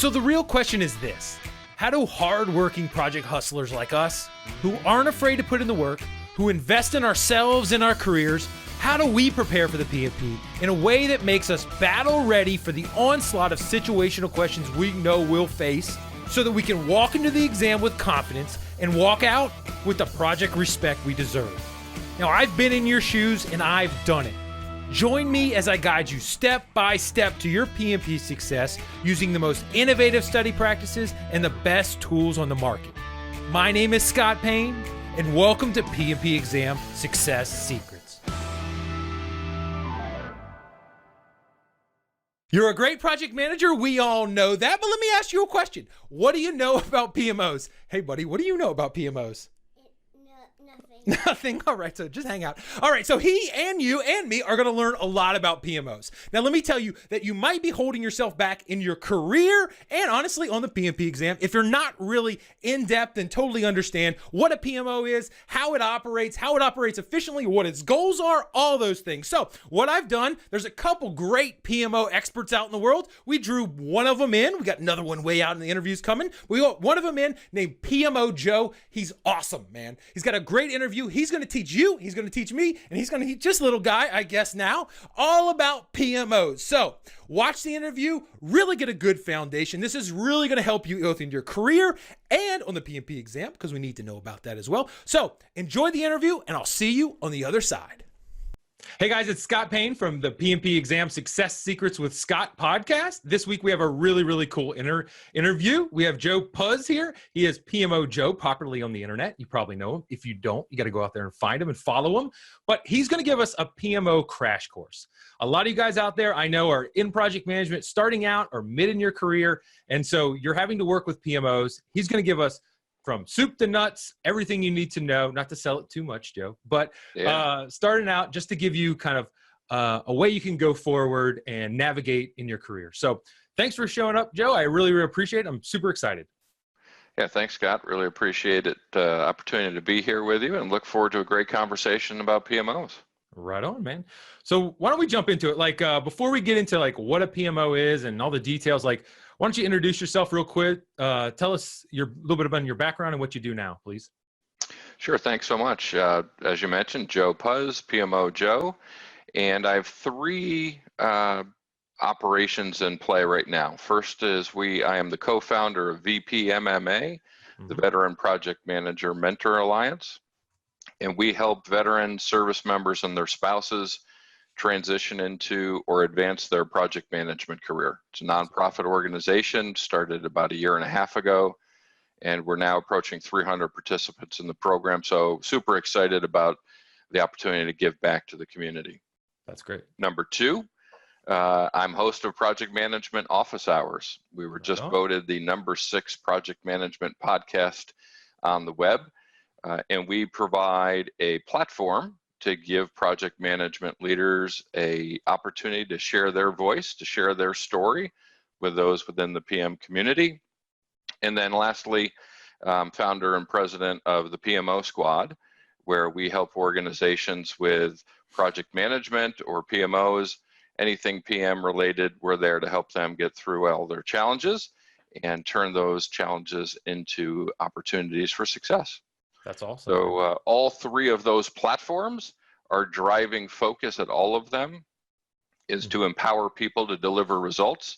So the real question is this: how do hard-working project hustlers like us, who aren't afraid to put in the work, who invest in ourselves and our careers, how do we prepare for the PMP in a way that makes us battle ready for the onslaught of situational questions we know we'll face, so that we can walk into the exam with confidence and walk out with the project respect we deserve? Now, I've been in your shoes and I've done it. Join me as I guide you step by step to your PMP success using the most innovative study practices and the best tools on the market. My name is Scott Payne, and welcome to PMP Exam Success Secrets. You're a great project manager, we all know that, but let me ask you a question. What do you know about PMOs? Hey buddy, what do you know about PMOs? Nothing. Nothing. All right, so just hang out. All right, so he and you and me are going to learn a lot about PMOs. Now, let me tell you that you might be holding yourself back in your career and honestly on the PMP exam if you're not really in depth and totally understand what a PMO is, how it operates efficiently, what its goals are, all those things. So what I've done, there's a couple great PMO experts out in the world. We drew one of them in. We got another one way out in the interviews coming. We got one of them in named PMO Joe. He's awesome, man. He's got a great interview. He's going to teach you, he's going to teach me, and he's going to teach this little guy, I guess now, all about PMOs. So watch the interview, really get a good foundation. This is really going to help you both in your career and on the PMP exam, because we need to know about that as well. So enjoy the interview, and I'll see you on the other side. Hey guys, it's Scott Payne from the PMP Exam Success Secrets with Scott podcast. This week we have a really cool interview. We have Joe Puz here. He is PMO Joe, popularly on the internet. You probably know him. If you don't, you got to go out there and find him and follow him. But he's going to give us a PMO crash course. A lot of you guys out there I know are in project management, starting out or mid in your career. And so you're having to work with PMOs. He's going to give us from soup to nuts, everything you need to know, not to sell it too much, Joe, but starting out just to give you kind of a way you can go forward and navigate in your career. So thanks for showing up, Joe. I really appreciate it. I'm super excited. Yeah, thanks, Scott. Really appreciate it, opportunity to be here with you, and look forward to a great conversation about PMOs. Right on, man. So why don't we jump into it? Like before we get into like what a PMO is and all the details, like why don't you introduce yourself real quick? Tell us a little bit about your background and what you do now, please. Sure, thanks so much. As you mentioned, Joe Puz, PMO Joe, and I have three operations in play right now. First is I am the co-founder of VPMMA, the Veteran Project Manager Mentor Alliance, and we help veteran service members and their spouses transition into or advance their project management career. It's a nonprofit organization, started about 1.5 years ago, and we're now approaching 300 participants in the program. So super excited about the opportunity to give back to the community. That's great. Number two, I'm host of Project Management Office Hours. We were just voted the #6 project management podcast on the web, and we provide a platform to give project management leaders an opportunity to share their voice, to share their story with those within the PM community. And then lastly, founder and president of the PMO Squad, where we help organizations with project management or PMOs, anything PM related. We're there to help them get through all their challenges and turn those challenges into opportunities for success. That's awesome. So all three of those platforms, are driving focus at all of them is to empower people to deliver results.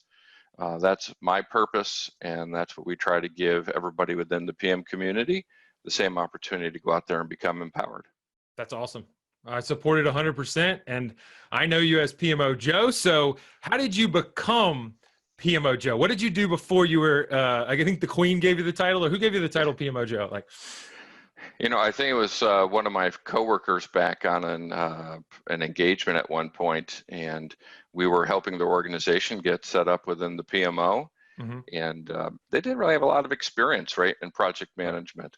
That's my purpose, and that's what we try to give everybody within the PM community, the same opportunity to go out there and become empowered. That's awesome. I support it 100%, and I know you as PMO Joe. So how did you become PMO Joe? What did you do before you were, I think the Queen gave you the title, or who gave you the title PMO Joe? Like, you know, I think it was one of my coworkers back on an engagement at one point, and we were helping the organization get set up within the PMO, and they didn't really have a lot of experience, right, in project management.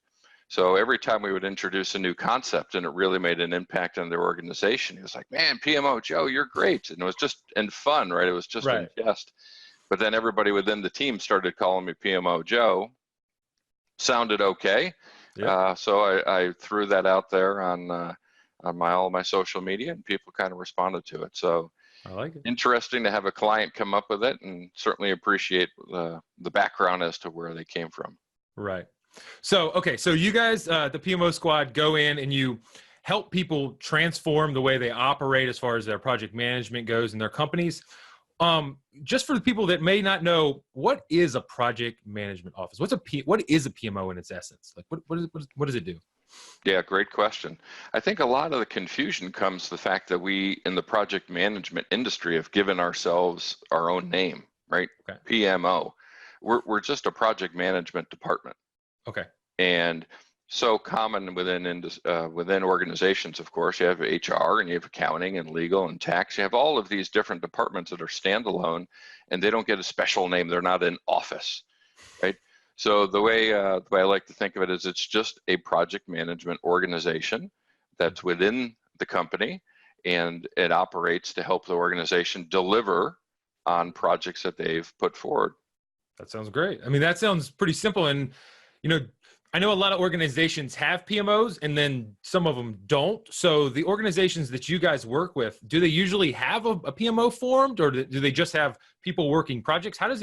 So every time we would introduce a new concept and it really made an impact on their organization, he was like, man, PMO Joe, you're great. And it was just in fun, right? It was just in jest. But then everybody within the team started calling me PMO Joe. Sounded okay. Yep. So I threw that out there on all my social media, and people kind of responded to it. So I like it. Interesting to have a client come up with it, and certainly appreciate the background as to where they came from. Right. So, okay. So you guys, the PMO squad, go in and you help people transform the way they operate as far as their project management goes in their companies. Just for the people that may not know, what is a project management office? What is a PMO in its essence? Like, what does it do? Yeah, great question. I think a lot of the confusion comes the fact that we in the project management industry have given ourselves our own name, right? Okay. PMO. We're just a project management department. Okay. And so common within organizations, of course, you have HR and you have accounting and legal and tax. You have all of these different departments that are standalone, and they don't get a special name. They're not an office, right? So the way I like to think of it is it's just a project management organization that's within the company, and it operates to help the organization deliver on projects that they've put forward. That sounds great. I mean, that sounds pretty simple. And, I know a lot of organizations have PMOs and then some of them don't. So the organizations that you guys work with, do they usually have a PMO formed, or do they just have people working projects? How do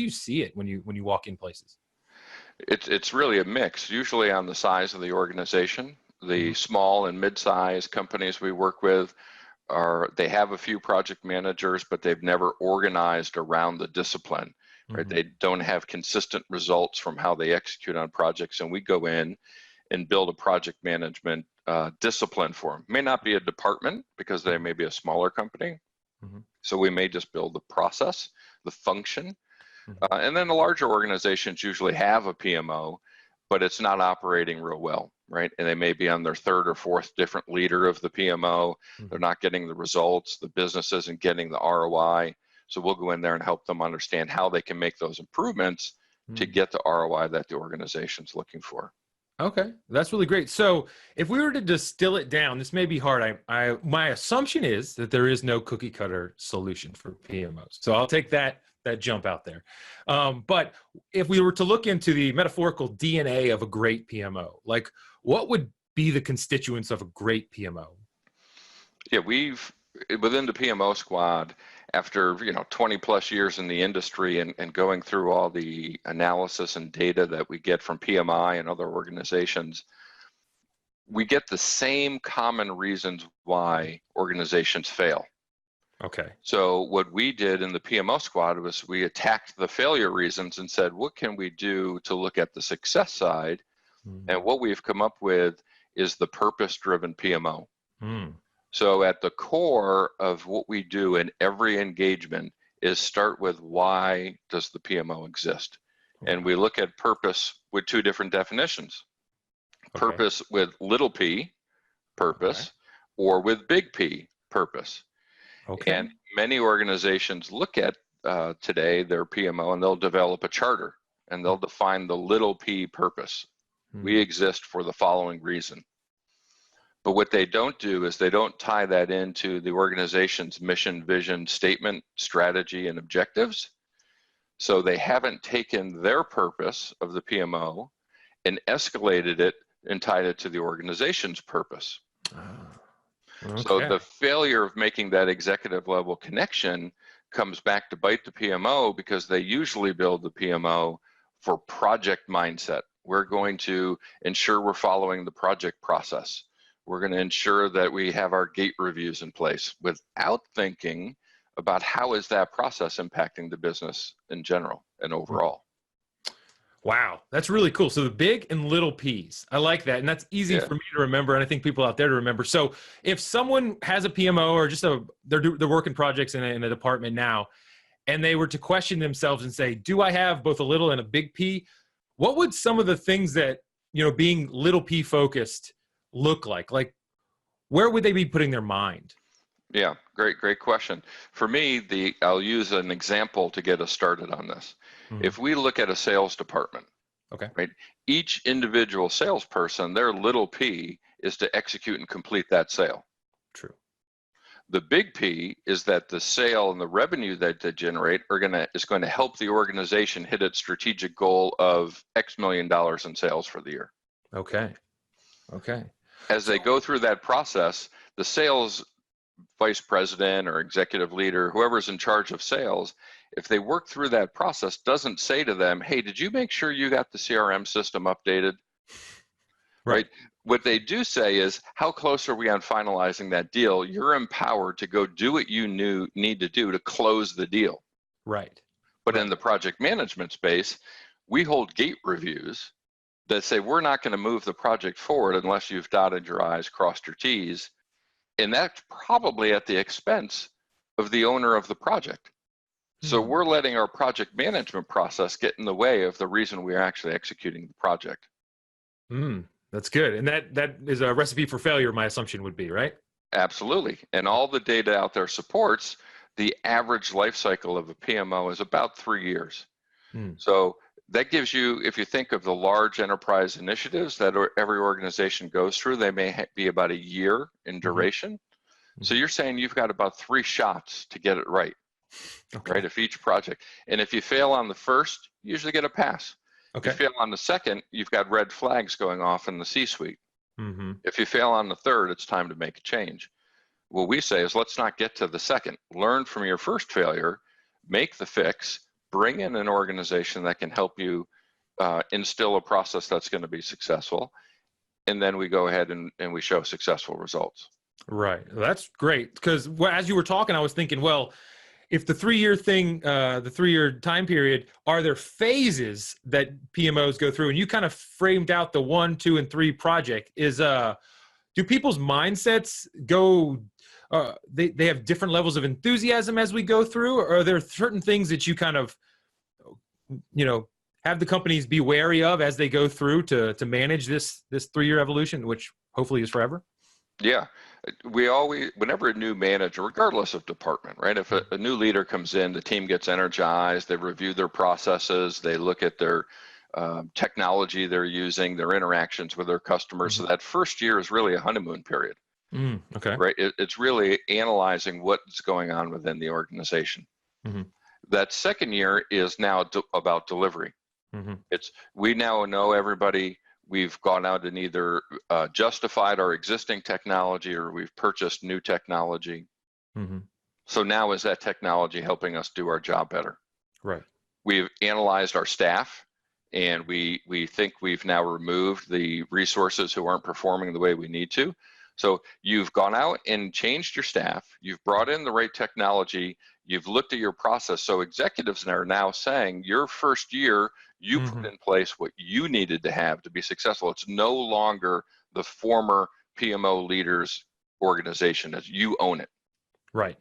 you see it when you walk in places? It's really a mix, usually on the size of the organization. The small and mid-sized companies we work with they have a few project managers, but they've never organized around the discipline. Right? They don't have consistent results from how they execute on projects, and we go in and build a project management discipline for them. May not be a department because they may be a smaller company, so we may just build the process, the function, and then the larger organizations usually have a PMO, but it's not operating real well, right? And they may be on their third or fourth different leader of the PMO. They're not getting the results. The business isn't getting the ROI. So we'll go in there and help them understand how they can make those improvements to get the ROI that the organization's looking for. Okay, that's really great. So if we were to distill it down, this may be hard. My assumption is that there is no cookie cutter solution for PMOs. So I'll take that jump out there. But if we were to look into the metaphorical DNA of a great PMO, like what would be the constituents of a great PMO? Yeah, within the PMO squad, after 20 plus years in the industry and going through all the analysis and data that we get from PMI and other organizations, we get the same common reasons why organizations fail. Okay. So what we did in the PMO squad was we attacked the failure reasons and said, what can we do to look at the success side? And what we've come up with is the purpose-driven PMO. So at the core of what we do in every engagement is start with, why does the PMO exist? And we look at purpose with two different definitions. Okay. Purpose with little p, purpose, or with big P, purpose. Okay. And many organizations look at today their PMO and they'll develop a charter and they'll define the little p purpose. We exist for the following reason. But what they don't do is they don't tie that into the organization's mission, vision, statement, strategy, and objectives. So they haven't taken their purpose of the PMO and escalated it and tied it to the organization's purpose. Okay. So the failure of making that executive level connection comes back to bite the PMO, because they usually build the PMO for project mindset. We're going to ensure we're following the project process. We're going to ensure that we have our gate reviews in place without thinking about how is that process impacting the business in general and overall. Wow, that's really cool. So the big and little P's, I like that. And that's easy for me to remember. And I think people out there to remember. So if someone has a PMO or just they're working projects in a department now, and they were to question themselves and say, do I have both a little and a big P? What would some of the things that, being little P focused look like? Like, where would they be putting their mind? Yeah, great question. For me, I'll use an example to get us started on this. If we look at a sales department, right, each individual salesperson, their little p is to execute and complete that sale. True. The big P is that the sale and the revenue that they generate is going to help the organization hit its strategic goal of X million dollars in sales for the year. Okay. As they go through that process, the sales vice president or executive leader, whoever's in charge of sales, if they work through that process, doesn't say to them, hey, did you make sure you got the CRM system updated? Right. What they do say is, how close are we on finalizing that deal? You're empowered to go do what you need to do to close the deal. Right. But in the project management space, we hold gate reviews that say we're not going to move the project forward unless you've dotted your I's, crossed your T's. And that's probably at the expense of the owner of the project. So we're letting our project management process get in the way of the reason we're actually executing the project. That's good. And that is a recipe for failure, my assumption would be, right? Absolutely. And all the data out there supports the average life cycle of a PMO is about 3 years. So that gives you, if you think of the large enterprise initiatives that every organization goes through, they may be about a year in duration. So you're saying you've got about 3 shots to get it right, right, if each project. And if you fail on the first, you usually get a pass. If you fail on the second, you've got red flags going off in the C-suite. If you fail on the third, it's time to make a change. What we say is, let's not get to the second. Learn from your first failure, make the fix, bring in an organization that can help you instill a process that's going to be successful, and then we go ahead and we show successful results. Right. That's great. Because as you were talking, I was thinking, well, if the 3-year thing, the 3-year time period, are there phases that PMOs go through? And you kind of framed out the 1, 2, and 3 project. Do people's mindsets go, they have different levels of enthusiasm as we go through? Or are there certain things that you kind of, have the companies be wary of as they go through to manage this 3-year evolution, which hopefully is forever? Yeah, whenever a new manager, regardless of department, right? If a new leader comes in, the team gets energized, they review their processes, they look at their technology they're using, their interactions with their customers. So that first year is really a honeymoon period. Right? It's really analyzing what's going on within the organization. That second year is now about delivery. We now know everybody. We've gone out and either justified our existing technology or we've purchased new technology. So now is that technology helping us do our job better? Right. We've analyzed our staff, and we think we've now removed the resources who aren't performing the way we need to. So you've gone out and changed your staff, you've brought in the right technology, you've looked at your process. So executives are now saying your first year, you put in place what you needed to have to be successful. It's no longer the former PMO leaders organization, as you own it. Right.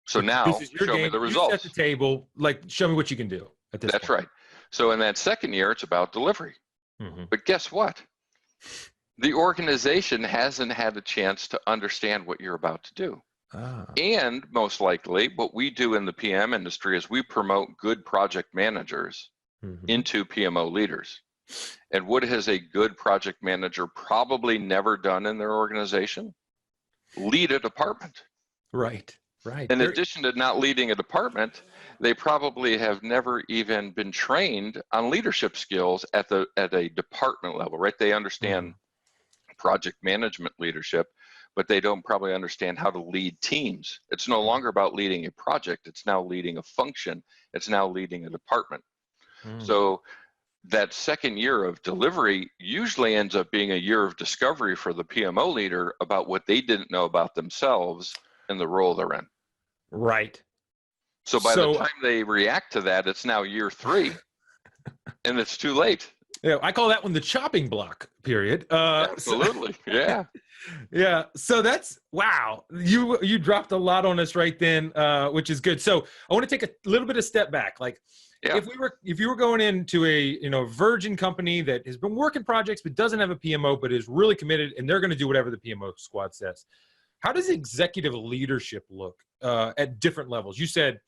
So now this is your show game. me the results. You set the table, show me what you can do at this That's point. right. So in that second year, it's about delivery. But guess what? The organization hasn't had a chance to understand what you're about to do. And most likely, what we do in the PM industry is we promote good project managers into PMO leaders. And what has a good project manager probably never done in their organization? Lead a department. Right. In addition to not leading a department, they probably have never even been trained on leadership skills at a department level, right? They understand project management leadership, but they don't probably understand how to lead teams. It's no longer about leading a project. It's now leading a function. It's now leading a department. So that second year of delivery usually ends up being a year of discovery for the PMO leader about what they didn't know about themselves and the role they're in. Right. So by the time they react to that, it's now year 3 and it's too late. Yeah, I call that one the chopping block period. Absolutely. Yeah. Yeah. So that's, wow. You dropped a lot on us right then, which is good. So I want to take a little bit of step back. Like if you were going into a, virgin company that has been working projects, but doesn't have a PMO, but is really committed and they're going to do whatever the PMO squad says. How does executive leadership look at different levels? You said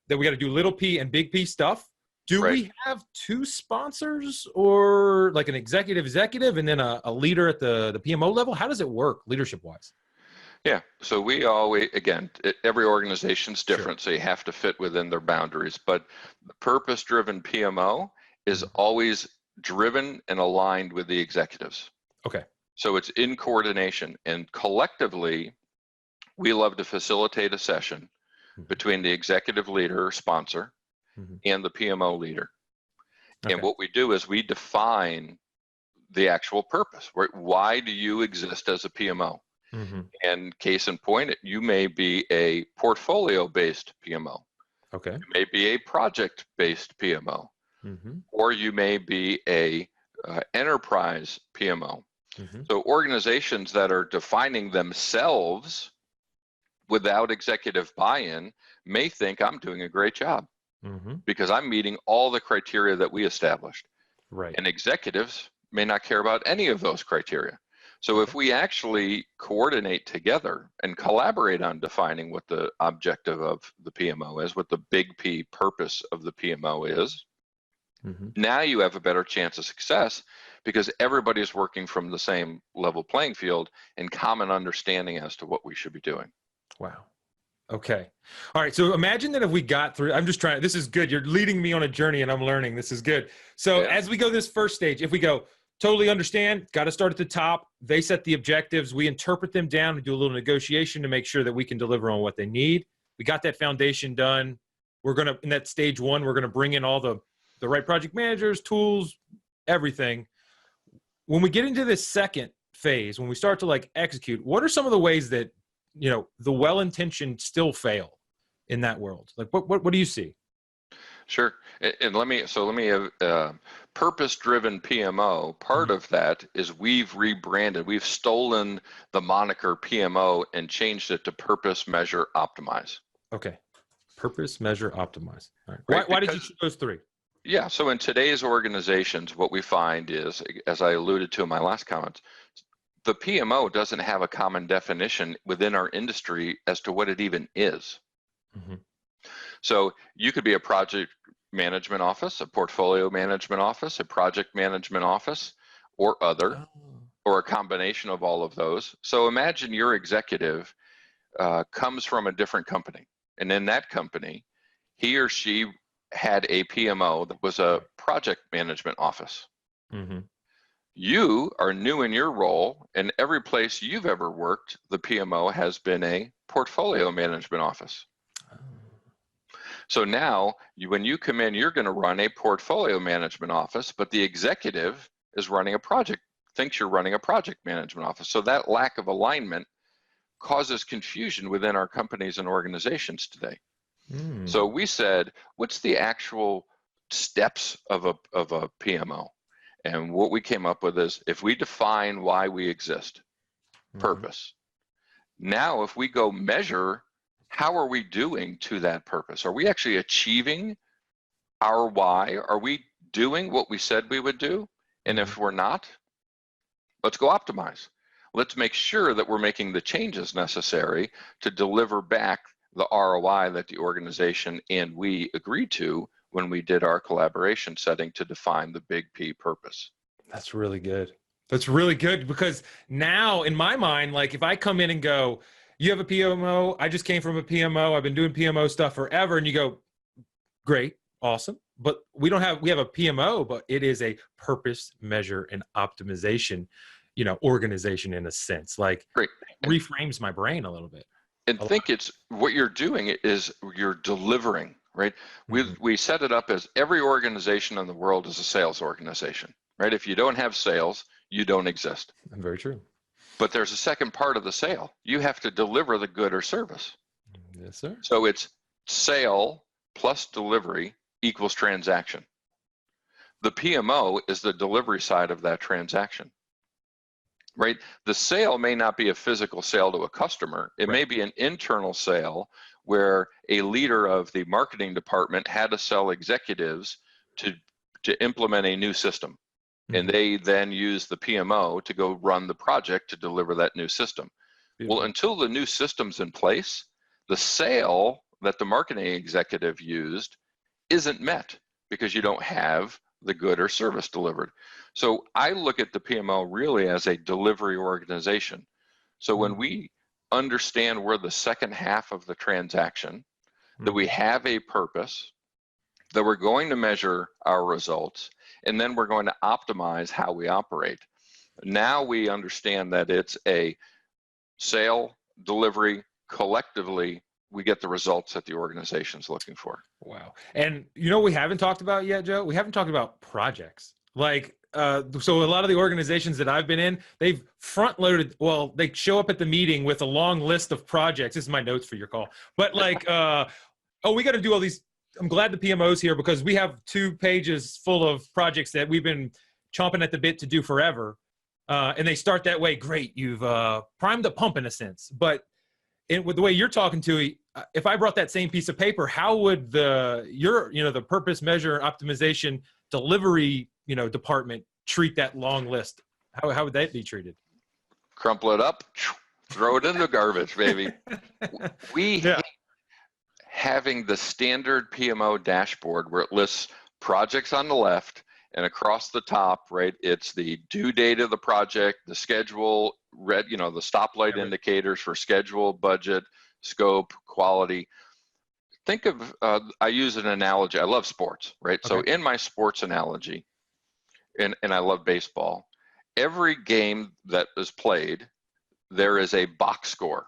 that we got to do little P and big P stuff. Do we have 2 sponsors, or like an executive and then a leader at the PMO level? How does it work leadership wise? Yeah. So we always, again, every organization's different, so you have to fit within their boundaries. But the purpose-driven PMO is always driven and aligned with the executives. Okay. So it's in coordination, and collectively, we love to facilitate a session between the executive leader or sponsor and the PMO leader. Okay. And what we do is we define the actual purpose, right? Why do you exist as a PMO? And case in point, you may be a portfolio-based PMO. Okay. You may be a project-based PMO, or you may be a enterprise PMO. So organizations that are defining themselves without executive buy-in may think I'm doing a great job because I'm meeting all the criteria that we established. Right. And executives may not care about any of those criteria. So if we actually coordinate together and collaborate on defining what the objective of the PMO is, what the big P purpose of the PMO is, now you have a better chance of success because everybody's working from the same level playing field and common understanding as to what we should be doing. Wow. Okay. All right. So imagine that if we got through, I'm just trying, this is good. You're leading me on a journey and I'm learning. This is good. So as we go this first stage, if we go, totally understand, got to start at the top. They set the objectives. We interpret them down and do a little negotiation to make sure that we can deliver on what they need. We got that foundation done. We're going to, in that stage one, we're going to bring in all the right project managers, tools, everything. When we get into this second phase, when we start to like execute, what are some of the ways that, you know, the well-intentioned still fail in that world? Like what do you see? Sure. And let me purpose-driven PMO, part of that is we've rebranded, we've stolen the moniker PMO and changed it to purpose, measure, optimize. Okay. Purpose, measure, optimize. All right. Why did you choose those three? Yeah. So in today's organizations, what we find is, as I alluded to in my last comments, the PMO doesn't have a common definition within our industry as to what it even is. So you could be a project management office, a portfolio management office, a project management office, or other, or a combination of all of those. So imagine your executive comes from a different company, and in that company, he or she had a PMO that was a project management office. You are new in your role, and every place you've ever worked, the PMO has been a portfolio management office. So now, when you come in, you're going to run a portfolio management office, but the executive is running a project, thinks you're running a project management office. So that lack of alignment causes confusion within our companies and organizations today. So we said, what's the actual steps of a PMO? And what we came up with is, if we define why we exist, purpose. Now, if we go measure, how are we doing to that purpose? Are we actually achieving our why? Are we doing what we said we would do? And if we're not, let's go optimize. Let's make sure that we're making the changes necessary to deliver back the ROI that the organization and we agreed to when we did our collaboration setting to define the big P purpose. That's really good. That's really good, because now in my mind, like if I come in and go, you have a PMO, I just came from a PMO, I've been doing PMO stuff forever, and you go, great, awesome, but we have a PMO, but it is a purpose, measure, and optimization, you know, organization in a sense. Like, great. Reframes my brain a little bit. And think it's what you're doing is you're delivering, right? We set it up as every organization in the world is a sales organization, right? If you don't have sales, you don't exist. Very true. But there's a second part of the sale. You have to deliver the good or service. Yes, sir. So it's sale plus delivery equals transaction. The PMO is the delivery side of that transaction, right? The sale may not be a physical sale to a customer. It may be an internal sale where a leader of the marketing department had to sell executives to implement a new system. And they then use the PMO to go run the project to deliver that new system. Well, until the new system's in place, the sale that the marketing executive used isn't met because you don't have the good or service delivered. So I look at the PMO really as a delivery organization. So when we understand we're the second half of the transaction, that we have a purpose, that we're going to measure our results, and then we're going to optimize how we operate. Now we understand that it's a sale, delivery, collectively we get the results that the organization's looking for. Wow. And we haven't talked about yet, Joe? We haven't talked about projects. Like, so a lot of the organizations that I've been in, they've front loaded, well, they show up at the meeting with a long list of projects. This is my notes for your call. But like, oh, we got to do all these. I'm glad the PMO's here because we have 2 pages full of projects that we've been chomping at the bit to do forever. And they start that way. Great. You've primed the pump in a sense. But with the way you're talking to, if I brought that same piece of paper, how would the purpose, measure, optimization, delivery, department treat that long list? How would that be treated? Crumple it up, throw it in the garbage, baby. We hate having the standard PMO dashboard where it lists projects on the left and across the top, right? It's the due date of the project, the schedule, the stoplight indicators for schedule, budget, scope, quality. Think of, I use an analogy. I love sports, right? Okay. So in my sports analogy, and I love baseball, every game that is played, there is a box score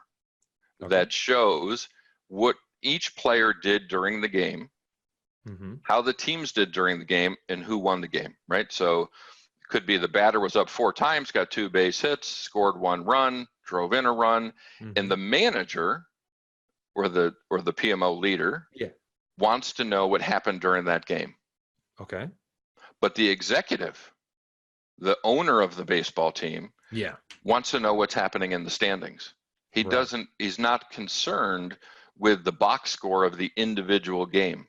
that shows what each player did during the game, how the teams did during the game, and who won the game, right? So it could be the batter was up 4 times, got 2 base hits, scored 1 run, drove in a run, and the manager or the PMO leader wants to know what happened during that game. Okay. But the executive, the owner of the baseball team, wants to know what's happening in the standings. He's not concerned with the box score of the individual game.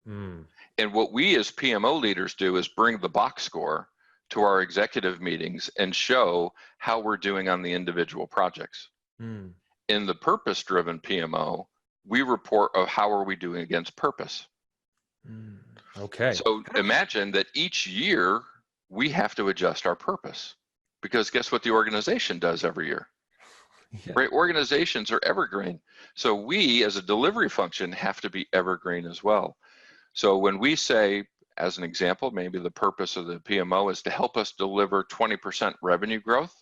And what we as PMO leaders do is bring the box score to our executive meetings and show how we're doing on the individual projects. In the purpose-driven PMO, we report of how are we doing against purpose. Okay. So imagine that each year we have to adjust our purpose, because guess what the organization does every year? Right? Organizations are evergreen. So we as a delivery function have to be evergreen as well. So when we say, as an example, maybe the purpose of the PMO is to help us deliver 20% revenue growth.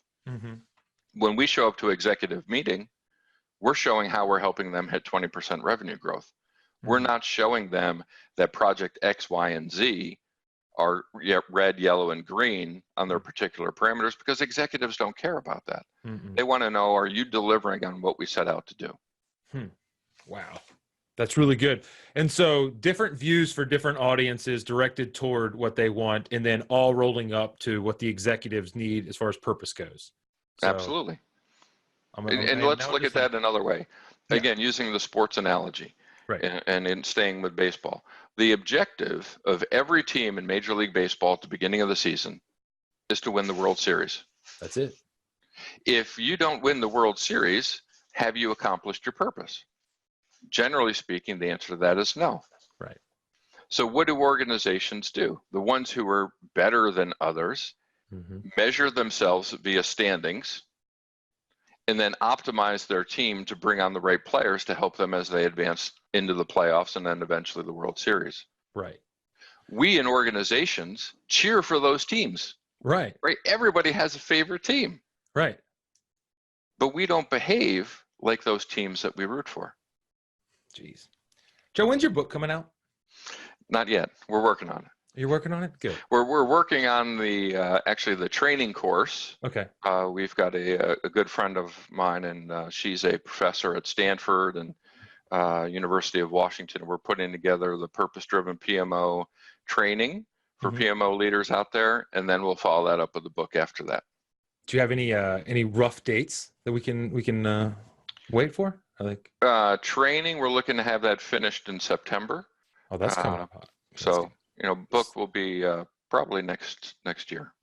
When we show up to executive meeting, we're showing how we're helping them hit 20% revenue growth. We're not showing them that project X, Y, and Z are red, yellow, and green on their particular parameters, because executives don't care about that. They want to know, are you delivering on what we set out to do? Wow. That's really good. And so different views for different audiences directed toward what they want, and then all rolling up to what the executives need as far as purpose goes. So, absolutely. And let's look at that another way. Again, using the sports analogy, and in staying with baseball. The objective of every team in Major League Baseball at the beginning of the season is to win the World Series. That's it. If you don't win the World Series, have you accomplished your purpose? Generally speaking, the answer to that is no. Right. So what do organizations do? The ones who are better than others measure themselves via standings, and then optimize their team to bring on the right players to help them as they advance into the playoffs and then eventually the World Series. Right. We in organizations cheer for those teams. Right. Right. Everybody has a favorite team. Right. But we don't behave like those teams that we root for. Jeez. Joe, when's your book coming out? Not yet. We're working on it. You're working on it? Good. We're working on the actually the training course. Okay. We've got a good friend of mine, and she's a professor at Stanford and University of Washington. We're putting together the purpose-driven PMO training for PMO leaders out there, and then we'll follow that up with the book after that. Do you have any rough dates that we can wait for? Training, we're looking to have that finished in September. Oh, that's coming up. So, book will be probably next year.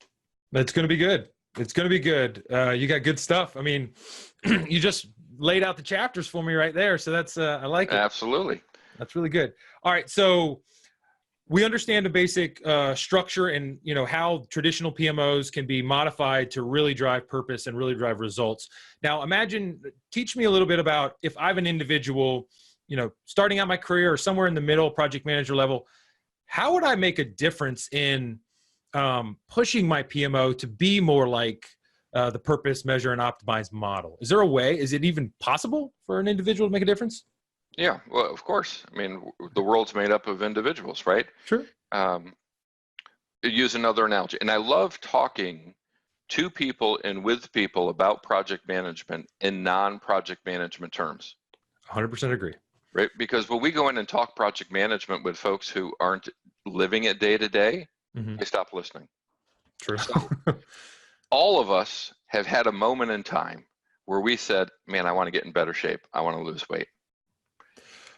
It's going to be good. It's going to be good. You got good stuff. I mean, you just laid out the chapters for me right there. So that's, I like it. Absolutely. That's really good. All right. So we understand the basic structure and, how traditional PMOs can be modified to really drive purpose and really drive results. Now, teach me a little bit about if I'm an individual, starting out my career or somewhere in the middle, project manager level, how would I make a difference in pushing my PMO to be more like the purpose, measure, and optimize model. Is there a way? Is it even possible for an individual to make a difference? Yeah, well, of course. I mean, the world's made up of individuals, right? Sure. Use another analogy. And I love talking to people and with people about project management in non-project management terms. 100% agree. Right? Because when we go in and talk project management with folks who aren't living it day to day, they stop listening. True. So all of us have had a moment in time where we said, man, I want to get in better shape. I want to lose weight.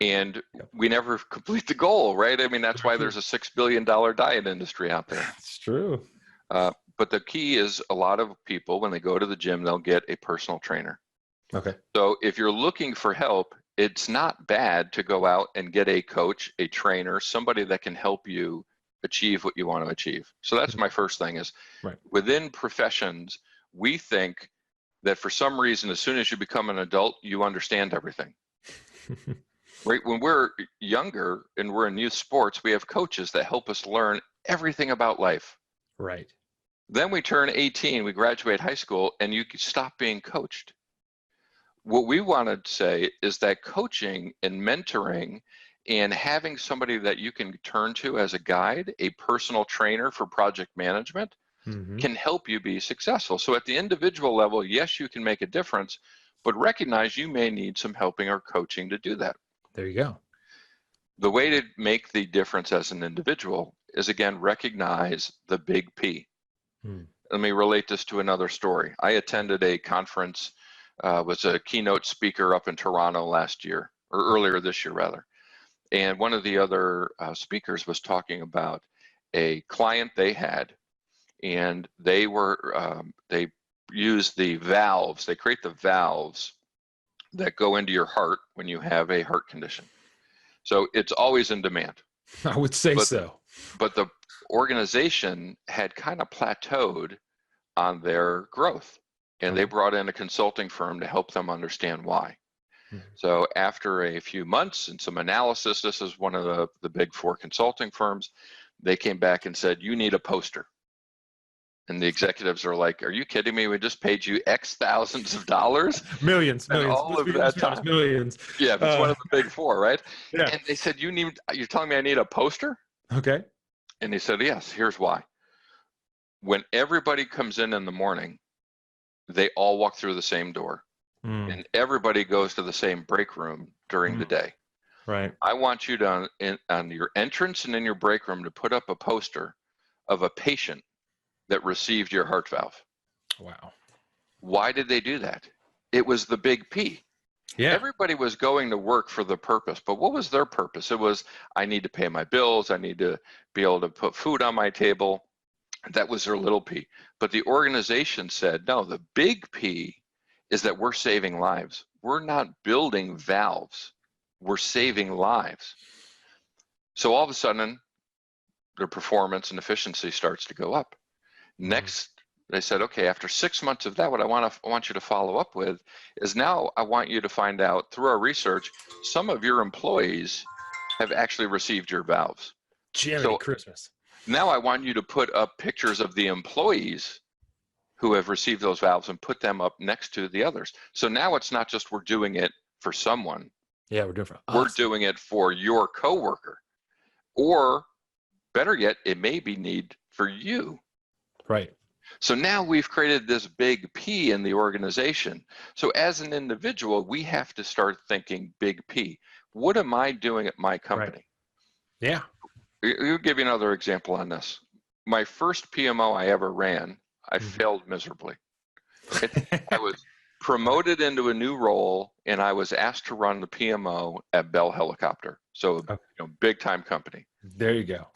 And we never complete the goal, right? I mean, that's why there's a $6 billion diet industry out there. It's true. But the key is a lot of people, when they go to the gym, they'll get a personal trainer. Okay. So if you're looking for help, it's not bad to go out and get a coach, a trainer, somebody that can help you achieve what you want to achieve. So that's my first thing is within professions, we think that for some reason, as soon as you become an adult, you understand everything. Right? When we're younger and we're in youth sports, we have coaches that help us learn everything about life. Right. Then we turn 18, we graduate high school, and you stop being coached. What we want to say is that coaching and mentoring and having somebody that you can turn to as a guide, a personal trainer for project management, can help you be successful. So at the individual level, yes, you can make a difference, but recognize you may need some helping or coaching to do that. There you go. The way to make the difference as an individual is, again, recognize the big P. Let me relate this to another story. I attended a conference, was a keynote speaker up in Toronto last year, or earlier this year rather. And one of the other speakers was talking about a client they had, and they use the valves, they create the valves that go into your heart when you have a heart condition. So it's always in demand. I would say so. But the organization had kind of plateaued on their growth, and they brought in a consulting firm to help them understand why. So after a few months and some analysis, this is one of the big four consulting firms, they came back and said, you need a poster. And the executives are like, are you kidding me? We just paid you X thousands of dollars. Millions. All of that time. Millions. Yeah, it's one of the big four, right? Yeah. And they said, you're telling me I need a poster? Okay. And he said, yes, here's why. When everybody comes in the morning, they all walk through the same door. And everybody goes to the same break room during the day. Right. I want you to, on your entrance and in your break room, to put up a poster of a patient that received your heart valve. Wow. Why did they do that? It was the big P. Yeah. Everybody was going to work for the purpose, but what was their purpose? It was, I need to pay my bills. I need to be able to put food on my table. That was their little P. But the organization said, no, the big P is that we're saving lives. We're not building valves. We're saving lives. So all of a sudden, their performance and efficiency starts to go up. Next, they said, okay, after 6 months of that, what I want you to follow up with is now I want you to find out through our research, some of your employees have actually received your valves. Jiminy Christmas. Now I want you to put up pictures of the employees who have received those valves and put them up next to the others. So now it's not just we're doing it for someone. Yeah, we're doing it for us. We're doing it for your coworker. Or better yet, it may be need for you. Right. So now we've created this big P in the organization. So as an individual, we have to start thinking big P. What am I doing at my company? Right. Yeah. I'll give you another example on this. My first PMO I ever ran, I failed miserably. I was promoted into a new role, and I was asked to run the PMO at Bell Helicopter. So, big time company. There you go.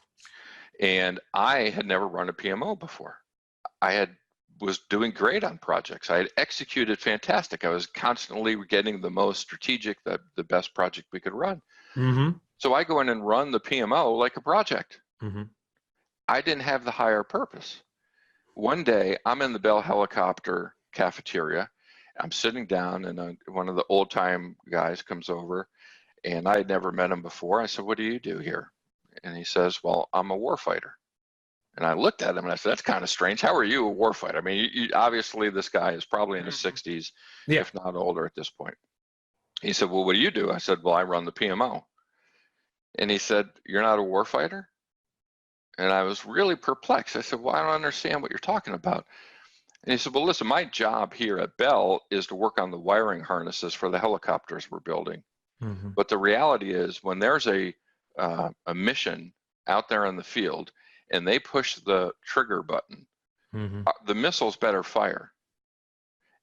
And I had never run a PMO before. Was doing great on projects. I had executed fantastic. I was constantly getting the most strategic, the best project we could run. So I go in and run the PMO like a project. I didn't have the higher purpose. One day, I'm in the Bell Helicopter cafeteria. I'm sitting down, and one of the old-time guys comes over, and I had never met him before. I said, what do you do here? And he says, well, I'm a warfighter. And I looked at him and I said, that's kind of strange. How are you a warfighter? I mean, obviously this guy is probably in his 60s, if not older at this point. He said, well, what do you do? I said, well, I run the PMO. And he said, you're not a warfighter? And I was really perplexed. I said, well, I don't understand what you're talking about. And he said, well, listen, my job here at Bell is to work on the wiring harnesses for the helicopters we're building. But the reality is when there's a mission out there in the field and they push the trigger button, the missiles better fire.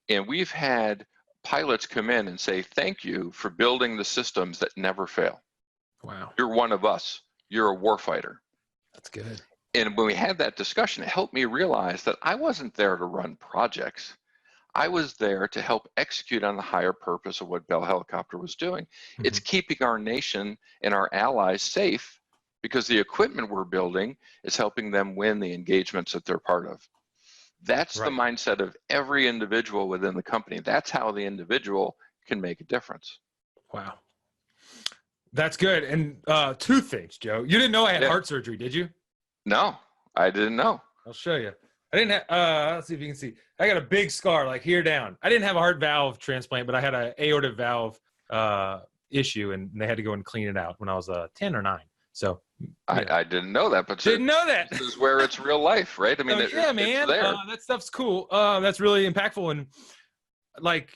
And we've had pilots come in and say, thank you for building the systems that never fail. Wow. You're one of us. You're a warfighter. That's good. And when we had that discussion, it helped me realize that I wasn't there to run projects. I was there to help execute on the higher purpose of what Bell Helicopter was doing. It's keeping our nation and our allies safe because the equipment we're building is helping them win the engagements that they're part of. That's the mindset of every individual within the company. That's how the individual can make a difference. Wow. That's good. And two things, Joe. You didn't know I had heart surgery, did you? No, I didn't know. I'll show you. I didn't have, let's see if you can see. I got a big scar like here down. I didn't have a heart valve transplant, but I had an aortic valve issue, and they had to go and clean it out when I was 10 or 9. So I didn't know that, but didn't know that. This is where it's real life, right? I mean, man, it's there. That stuff's cool. That's really impactful, and like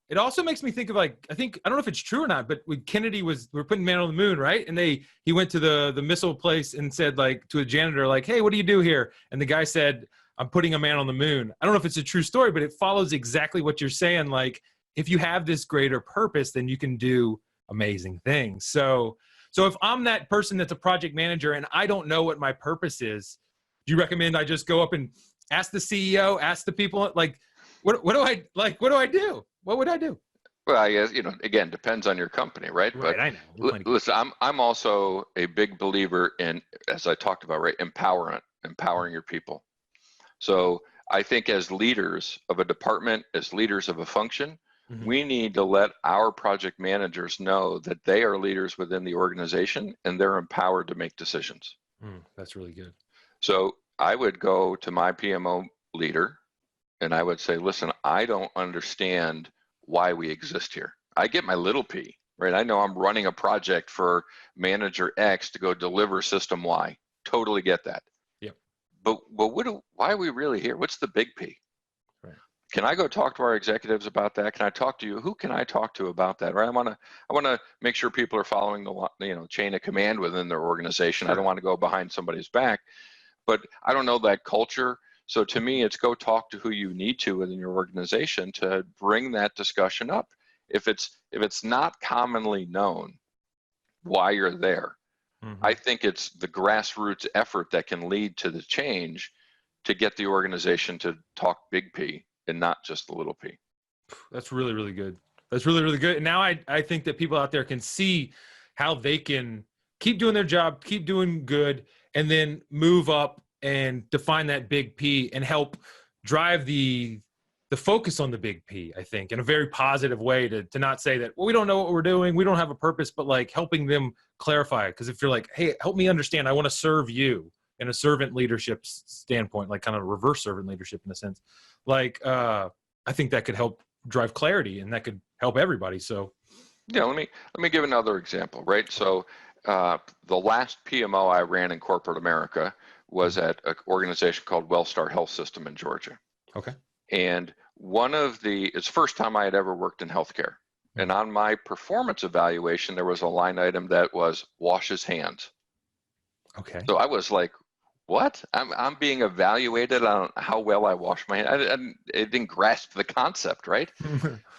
it also makes me think of like I don't know if it's true or not, but when Kennedy we're putting man on the moon, right? And he went to the missile place and said like to a janitor like, hey, what do you do here? And the guy said, I'm putting a man on the moon. I don't know if it's a true story, but it follows exactly what you're saying. Like if you have this greater purpose, then you can do amazing things. So if I'm that person that's a project manager and I don't know what my purpose is, do you recommend I just go up and ask the CEO, ask the people, like, what do I do? What would I do? Well, I guess, again, depends on your company, right? Right, but I know. Listen, I'm also a big believer in, as I talked about, right, empowering your people. So I think as leaders of a department, as leaders of a function, we need to let our project managers know that they are leaders within the organization and they're empowered to make decisions. That's really good. So I would go to my PMO leader and I would say, listen, I don't understand why we exist here. I get my little p, right? I know I'm running a project for manager X to go deliver system Y. Totally get that. Yep. But why are we really here? What's the big P? Right. Can I go talk to our executives about that? Can I talk to you? Who can I talk to about that? Right? I want to make sure people are following the chain of command within their organization. Sure. I don't want to go behind somebody's back, but I don't know that culture. So to me, it's go talk to who you need to within your organization to bring that discussion up. If it's not commonly known why you're there, I think it's the grassroots effort that can lead to the change to get the organization to talk big P and not just the little p. That's really, really good. That's really, really good. And now I think that people out there can see how they can keep doing their job, keep doing good, and then move up and define that big P and help drive the focus on the big P, I think, in a very positive way to not say that, well, we don't know what we're doing, we don't have a purpose, but like helping them clarify. Because if you're like, hey, help me understand, I want to serve you in a servant leadership standpoint, like kind of reverse servant leadership in a sense, like I think that could help drive clarity and that could help everybody. So yeah, let me give another example, right? So the last PMO I ran in corporate America was at an organization called Wellstar Health System in Georgia. Okay. And it's the first time I had ever worked in healthcare. And on my performance evaluation, there was a line item that was wash his hands. Okay. So I was like, what? I'm being evaluated on how well I wash my hands. I didn't grasp the concept, right?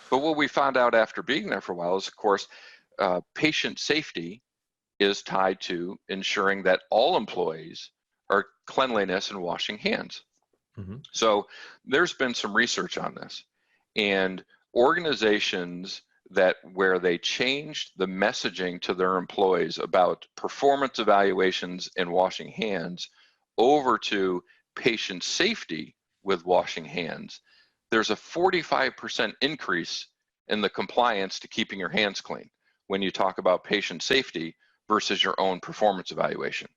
But what we found out after being there for a while is, of course, patient safety is tied to ensuring that all employees are cleanliness and washing hands. So there's been some research on this, and organizations where they changed the messaging to their employees about performance evaluations and washing hands over to patient safety with washing hands, there's a 45% increase in the compliance to keeping your hands clean when you talk about patient safety versus your own performance evaluation.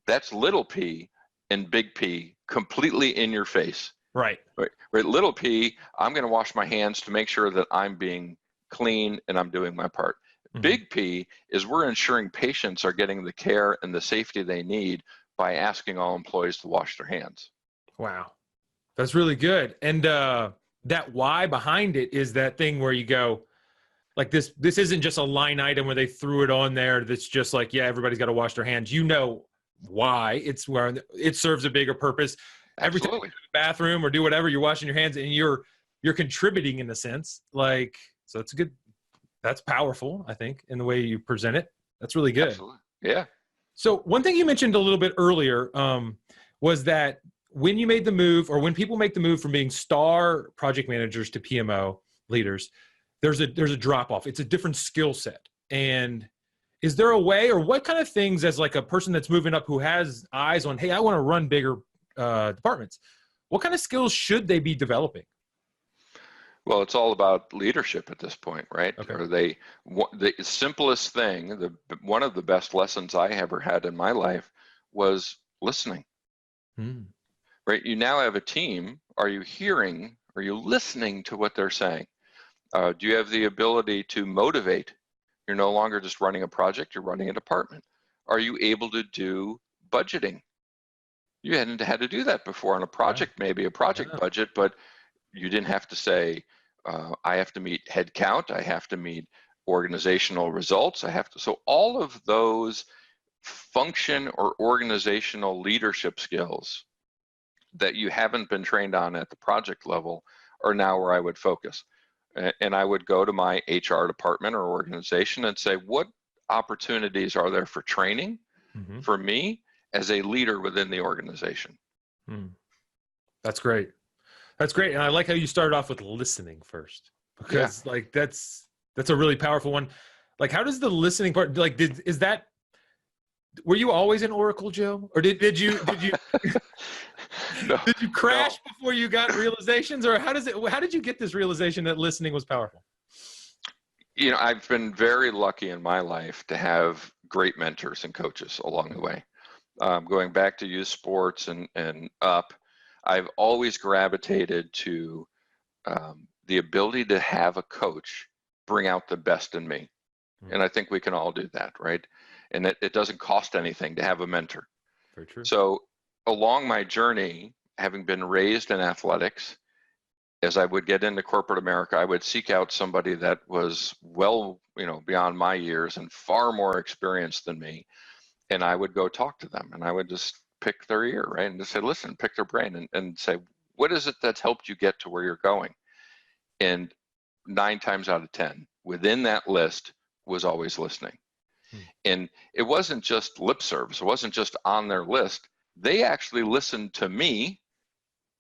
That's little p, and big P completely in your face. Right. Right. Little P, I'm going to wash my hands to make sure that I'm being clean and I'm doing my part. Big P is we're ensuring patients are getting the care and the safety they need by asking all employees to wash their hands. Wow. That's really good. And that why behind it is that thing where you go, like this isn't just a line item where they threw it on there that's just like, yeah, everybody's got to wash their hands. You know why. It's where it serves a bigger purpose. Every time you go to the bathroom or do whatever, you're washing your hands and you're contributing in a sense. Like, so it's that's powerful, I think, in the way you present it. That's really good. Absolutely. Yeah. So one thing you mentioned a little bit earlier was that when you made the move, or when people make the move from being star project managers to PMO leaders, there's a drop off. It's a different skill set. And is there a way, or what kind of things, as like a person that's moving up who has eyes on, hey, I want to run bigger departments, what kind of skills should they be developing? Well, it's all about leadership at this point, right? Okay. Or the simplest thing, one of the best lessons I ever had in my life was listening. Right? You now have a team. Are you hearing? Are you listening to what they're saying? Do you have the ability to motivate? You're no longer just running a project, you're running a department. Are you able to do budgeting? You hadn't had to do that before on a project, maybe a project budget, but you didn't have to say, I have to meet head count, I have to meet organizational results, so all of those function or organizational leadership skills that you haven't been trained on at the project level are now where I would focus. And I would go to my HR department or organization and say, what opportunities are there for training for me as a leader within the organization? That's great. That's great. And I like how you started off with listening first, because like that's a really powerful one. Like, how does the listening part, like, were you always an Oracle, Joe? Or did you No, did you crash before you got realizations, or how did you get this realization that listening was powerful? You know, I've been very lucky in my life to have great mentors and coaches along the way. Going back to youth sports and up, I've always gravitated to the ability to have a coach bring out the best in me. And I think we can all do that, right? And it doesn't cost anything to have a mentor. Very true. So along my journey, having been raised in athletics, as I would get into corporate America, I would seek out somebody that was well, beyond my years and far more experienced than me. And I would go talk to them and I would just pick their ear, right? And just say, listen, pick their brain and say, what is it that's helped you get to where you're going? And 9 times out of 10, within that list was always listening. And it wasn't just lip service. It wasn't just on their list. They actually listened to me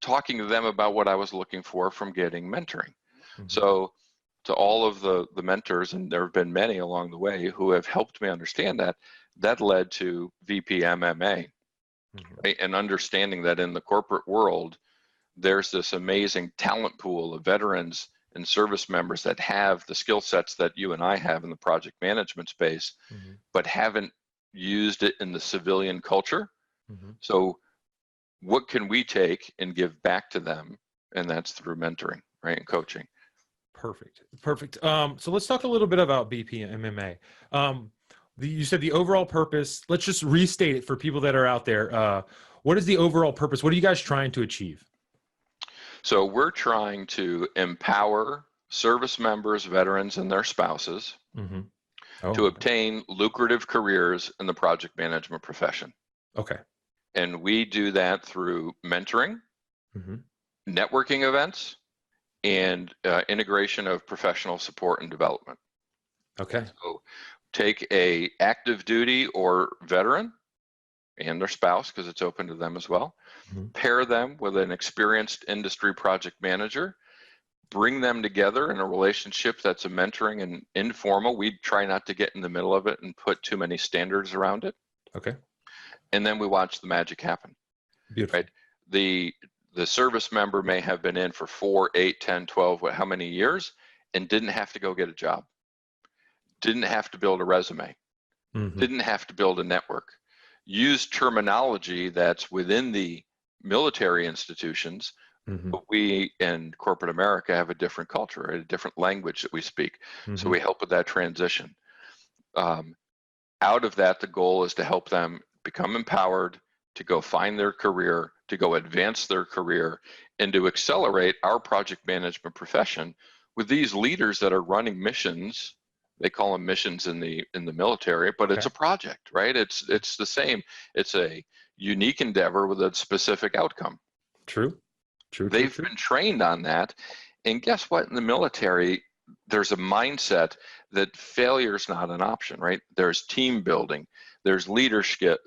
talking to them about what I was looking for from getting mentoring. So to all of the mentors, and there have been many along the way who have helped me understand that led to VP MMA, right? And understanding that in the corporate world, there's this amazing talent pool of veterans and service members that have the skill sets that you and I have in the project management space, but haven't used it in the civilian culture. So what can we take and give back to them? And that's through mentoring, right? And coaching. Perfect. So let's talk a little bit about BPMMA. You said the overall purpose, let's just restate it for people that are out there. What is the overall purpose? What are you guys trying to achieve? So we're trying to empower service members, veterans, and their spouses to obtain lucrative careers in the project management profession. Okay. And we do that through mentoring, networking events, and integration of professional support and development. Okay. So take a active duty or veteran and their spouse, because it's open to them as well, pair them with an experienced industry project manager, bring them together in a relationship that's a mentoring and informal. We try not to get in the middle of it and put too many standards around it. Okay. And then we watch the magic happen. Beautiful. Right? The service member may have been in for 4, 8, 10, 12, how many years, and didn't have to go get a job. Didn't have to build a resume. Didn't have to build a network. use terminology that's within the military institutions, but we in corporate America have a different culture, right? A different language that we speak. So we help with that transition. Out of that, the goal is to help them become empowered, to go find their career, to go advance their career, and to accelerate our project management profession with these leaders that are running missions. They call them missions in the military, but it's a project, right? It's the same. It's a unique endeavor with a specific outcome. True. They've been trained on that. And guess what? In the military, there's a mindset that failure is not an option, right? There's team building, there's leadership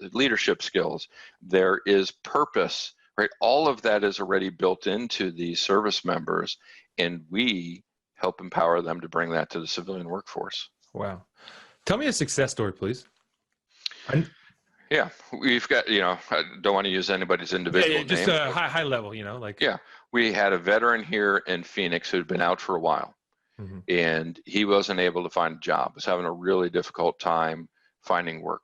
skills, there is purpose, right? All of that is already built into these service members, and we help empower them to bring that to the civilian workforce. Wow. Tell me a success story, please. Yeah, we've got, I don't want to use anybody's individual name. Just a high level, Yeah, we had a veteran here in Phoenix who'd been out for a while, and he wasn't able to find a job, was having a really difficult time finding work.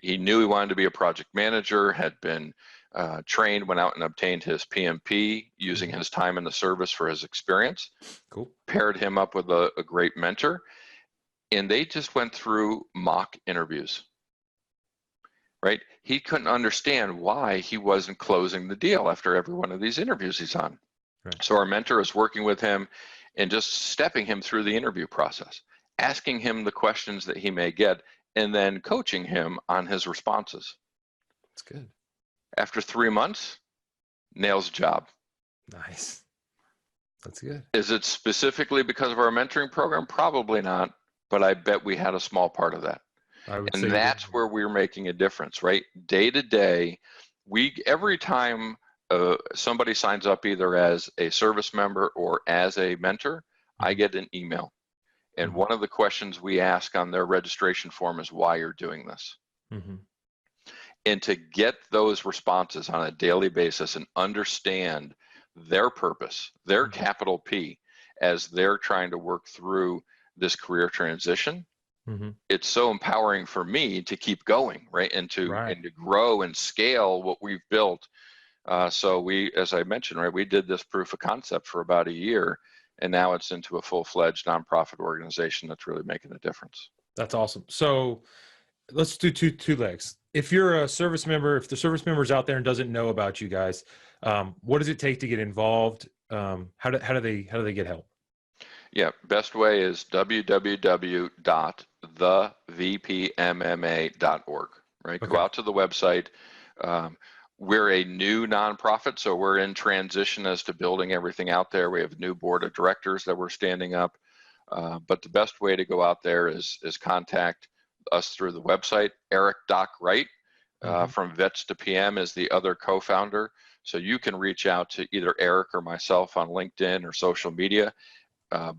He knew he wanted to be a project manager, had been trained, went out and obtained his PMP using his time in the service for his experience. Cool. Paired him up with a great mentor, and they just went through mock interviews. Right? He couldn't understand why he wasn't closing the deal after every one of these interviews he's on. Right. So our mentor is working with him and just stepping him through the interview process, asking him the questions that he may get, and then coaching him on his responses. That's good. After 3 months, nails a job. Nice. That's good. Is it specifically because of our mentoring program? Probably not, but I bet we had a small part of that. And that's where we're making a difference, right? Day to day, every time somebody signs up either as a service member or as a mentor, I get an email. And one of the questions we ask on their registration form is why you're doing this. And to get those responses on a daily basis and understand their purpose, their capital P, as they're trying to work through this career transition, it's so empowering for me to keep going, right? And to grow and scale what we've built. So we, as I mentioned, right, we did this proof of concept for about a year, and now it's into a full-fledged nonprofit organization that's really making a difference. That's awesome. So let's do two legs. If you're a service member, if the service member's out there and doesn't know about you guys, what does it take to get involved? How do they get help? Yeah, best way is www.thevpmma.org, right? Okay. Go out to the website. We're a new nonprofit, so we're in transition as to building everything out there. We have a new board of directors that we're standing up. But the best way to go out there is contact us through the website. Eric Doc Wright from Vets to PM is the other co-founder. So you can reach out to either Eric or myself on LinkedIn or social media.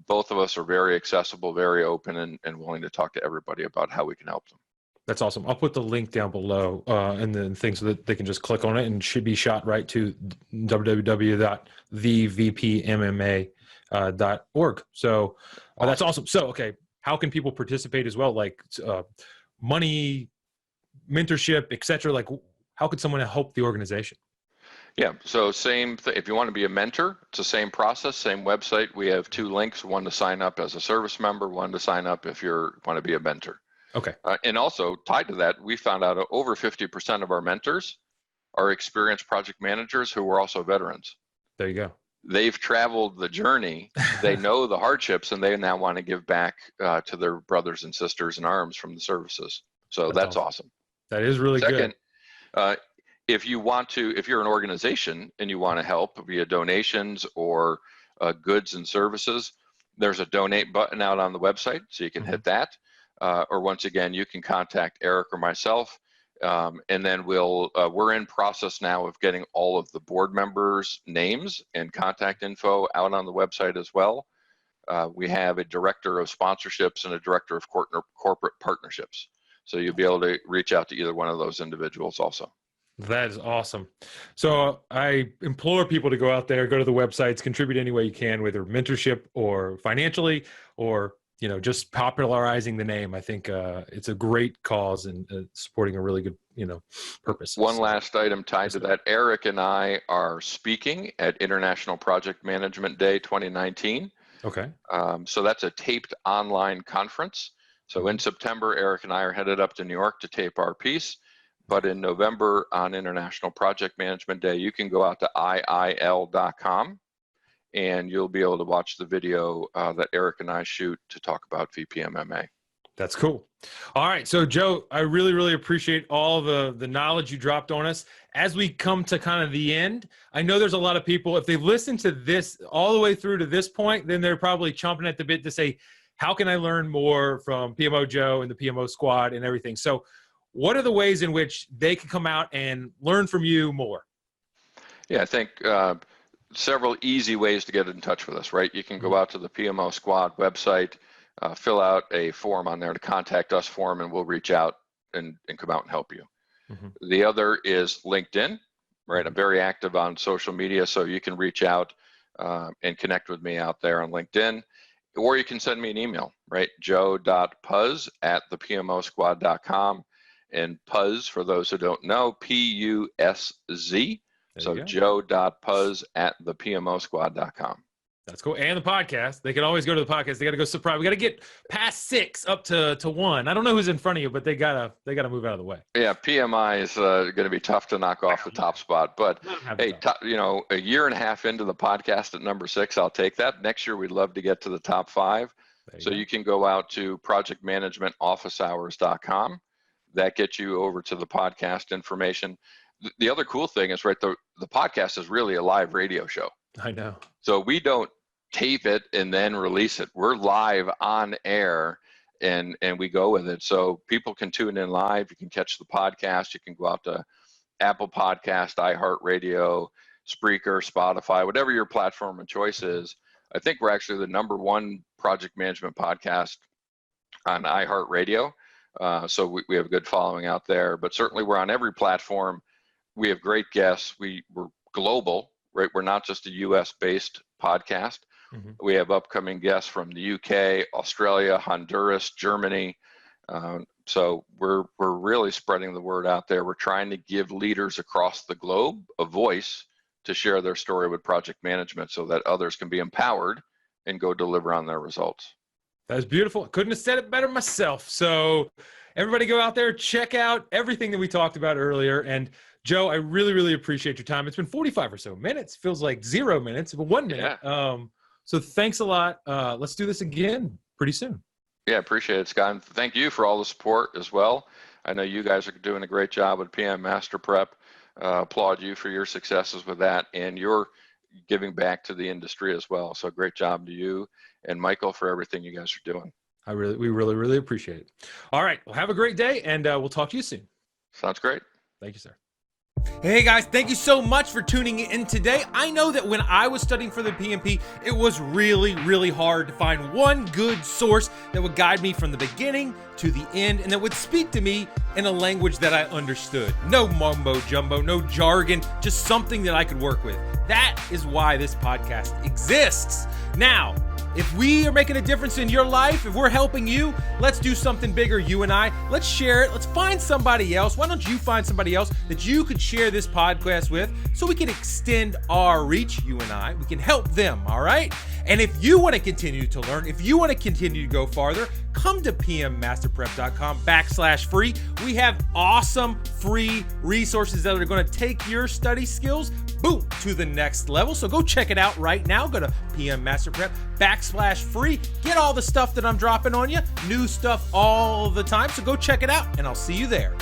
Both of us are very accessible, very open, and willing to talk to everybody about how we can help them. That's awesome. I'll put the link down below and the thing so that they can just click on it and should be shot right to www.thevpmma.org. So that's awesome. So, okay, how can people participate as well? Like money, mentorship, etc. Like how could someone help the organization? Yeah, so same thing. If you want to be a mentor, it's the same process, same website. We have two links, one to sign up as a service member, one to sign up if you want to be a mentor. Okay. And also tied to that, we found out over 50% of our mentors are experienced project managers who were also veterans. There you go. They've traveled the journey, they know the hardships, and they now want to give back to their brothers and sisters in arms from the services. So that's awesome. That is really good. Second, if you're an organization and you want to help via donations or goods and services, there's a donate button out on the website, so you can hit that. Or once again, you can contact Eric or myself, and then we're in process now of getting all of the board members' names and contact info out on the website as well. We have a director of sponsorships and a director of corporate partnerships. So you'll be able to reach out to either one of those individuals also. That is awesome. So I implore people to go out there, go to the websites, contribute any way you can, whether mentorship or financially, or just popularizing the name. I think it's a great cause and supporting a really purposes. One last item tied to that. Eric and I are speaking at International Project Management Day 2019. Okay. So that's a taped online conference. So in September, Eric and I are headed up to New York to tape our piece. But in November on International Project Management Day, you can go out to iil.com and you'll be able to watch the video that Eric and I shoot to talk about VPMMA. That's cool. All right. So Joe, I really, really appreciate all the knowledge you dropped on us. As we come to kind of the end, I know there's a lot of people, if they've listened to this all the way through to this point, then they're probably chomping at the bit to say, how can I learn more from PMO Joe and the PMO squad and everything? So what are the ways in which they can come out and learn from you more? Yeah, I think several easy ways to get in touch with us, right? You can go out to the PMO squad website, fill out a form on there, to contact us form, and we'll reach out and come out and help you. The other is LinkedIn, right? I'm very active on social media, so you can reach out and connect with me out there on LinkedIn, or you can send me an email, right? joe.puzz@thepmosquad.com. And Puzz, for those who don't know, P-U-S-Z. So joe.puzz@thepmosquad.com. That's cool. And the podcast. They can always go to the podcast. They got to go subscribe. We got to get past 6 up to 1. I don't know who's in front of you, but they gotta move out of the way. Yeah, PMI is going to be tough to knock off the top spot. But hey, a year and a half into the podcast at number 6, I'll take that. Next year, we'd love to get to the top 5. So you can go out to projectmanagementofficehours.com. That gets you over to the podcast information. The other cool thing is, right, the podcast is really a live radio show. I know. So we don't tape it and then release it. We're live on air and we go with it. So people can tune in live. You can catch the podcast. You can go out to Apple Podcast, iHeartRadio, Spreaker, Spotify, whatever your platform of choice is. I think we're actually the #1 project management podcast on iHeartRadio. So we have a good following out there, but certainly we're on every platform. We have great guests. We're global, right? We're not just a US-based podcast. We have upcoming guests from the UK, Australia, Honduras, Germany. So we're really spreading the word out there. We're trying to give leaders across the globe a voice to share their story with project management so that others can be empowered and go deliver on their results. That was beautiful. Couldn't have said it better myself. So everybody go out there, check out everything that we talked about earlier. And Joe, I really, really appreciate your time. It's been 45 or so minutes. Feels like 0 minutes, but 1 minute. Yeah. So thanks a lot. Let's do this again pretty soon. Yeah, appreciate it, Scott. And thank you for all the support as well. I know you guys are doing a great job with PM Master Prep. Applaud you for your successes with that and your giving back to the industry as well. So great job to you and Michael for everything you guys are doing. We really, really appreciate it. All right. Well, have a great day, and we'll talk to you soon. Sounds great. Thank you, sir. Hey guys, thank you so much for tuning in today. I know that when I was studying for the PMP, it was really, really hard to find one good source that would guide me from the beginning to the end and that would speak to me in a language that I understood. No mumbo jumbo, no jargon, just something that I could work with. That is why this podcast exists. Now, if we are making a difference in your life, if we're helping you, let's do something bigger, you and I. Let's share it. Let's find somebody else. Why don't you find somebody else that you could share this podcast with so we can extend our reach, you and I. We can help them, all right? And if you want to continue to learn, if you want to continue to go farther, come to pmmasterprep.com/free. We have awesome free resources that are going to take your study skills, boom, to the next level. So go check it out right now. Go to pmmasterprep.com/free. Get all the stuff that I'm dropping on you. New stuff all the time. So go check it out and I'll see you there.